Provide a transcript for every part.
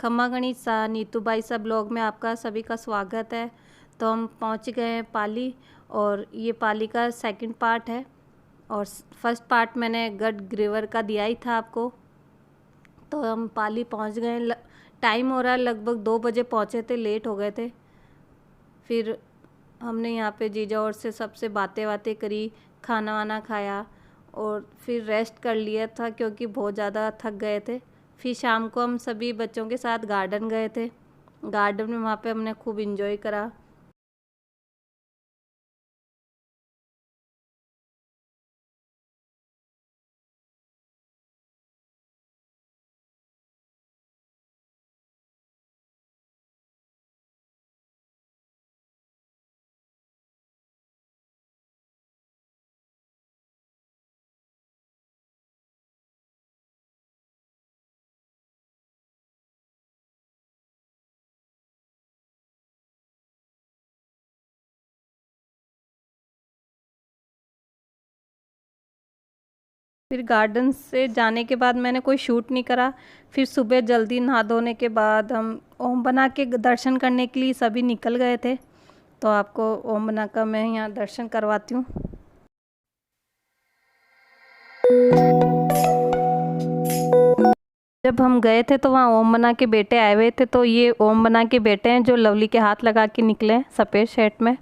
खम्मा गणिसा नीतू बाई सा ब्लॉग में आपका सभी का स्वागत है। तो हम पहुंच गए हैं पाली और ये पाली का सेकंड पार्ट है और फर्स्ट पार्ट मैंने गढ़ ग्रेवर का दिया ही था आपको। तो हम पाली पहुंच गए, टाइम हो रहा है, लगभग 2 बजे पहुंचे थे, लेट हो गए थे। फिर हमने यहाँ पे जीजा और से सबसे बातें करी, खाना वाना खाया और फिर रेस्ट कर लिया था क्योंकि बहुत ज़्यादा थक गए थे। फिर शाम को हम सभी बच्चों के साथ गार्डन गए थे। गार्डन में वहाँ पे हमने खूब इंजॉय करा। फिर गार्डन से जाने के बाद मैंने कोई शूट नहीं करा। फिर सुबह जल्दी नहा धोने के बाद हम ओम बना के दर्शन करने के लिए सभी निकल गए थे। तो आपको ओम बना का मैं यहाँ दर्शन करवाती हूँ। जब हम गए थे तो वहाँ ओम बना के बेटे आए हुए थे। तो ये ओम बना के बेटे हैं जो लवली के हाथ लगा के निकले सफ़ेद शर्ट में।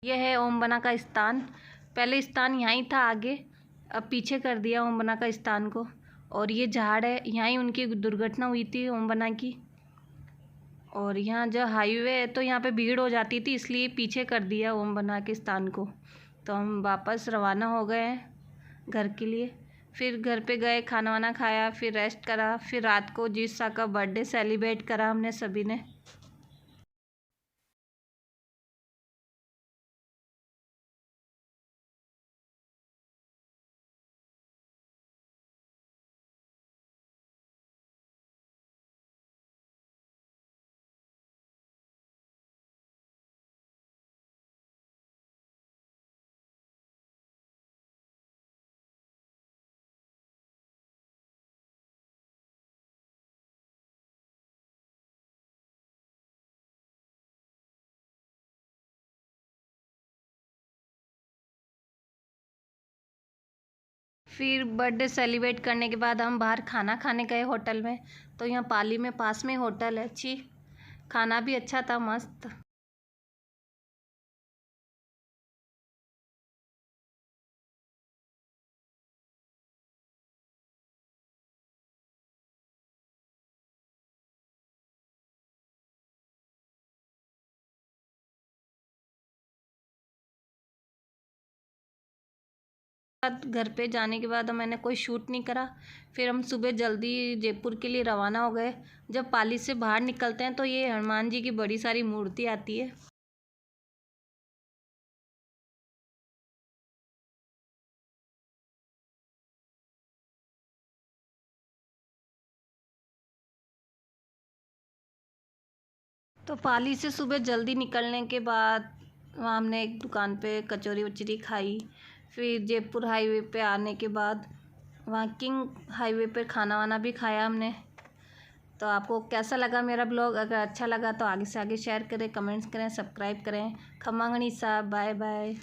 यह है ओम बना का स्थान। पहले स्थान यहाँ ही था आगे, अब पीछे कर दिया ओम बना का स्थान को। और ये झाड़ है, यहाँ ही उनकी दुर्घटना हुई थी ओम बना की। और यहाँ जो हाईवे है तो यहाँ पे भीड़ हो जाती थी, इसलिए पीछे कर दिया ओम बना के स्थान को। तो हम वापस रवाना हो गए हैं घर के लिए। फिर घर पे गए, खाना वाना खाया, फिर रेस्ट करा। फिर रात को जीसा का बर्थडे सेलिब्रेट करा हमने सभी ने। फिर बर्थडे सेलिब्रेट करने के बाद हम बाहर खाना खाने गए होटल में। तो यहाँ पाली में पास में होटल है, अच्छी खाना भी अच्छा था, मस्त। घर पे जाने के बाद मैंने कोई शूट नहीं करा। फिर हम सुबह जल्दी जयपुर के लिए रवाना हो गए। जब पाली से बाहर निकलते हैं तो ये हनुमान जी की बड़ी सारी मूर्ति आती है। तो पाली से सुबह जल्दी निकलने के बाद वहाँ हमने एक दुकान पे कचौरी वचौरी खाई। फिर जयपुर हाईवे पे आने के बाद वहाँ किंग हाईवे पे खाना वाना भी खाया हमने। तो आपको कैसा लगा मेरा ब्लॉग? अगर अच्छा लगा तो आगे से आगे शेयर करें, कमेंट्स करें, सब्सक्राइब करें। खम्मा गणिसा, बाय बाय।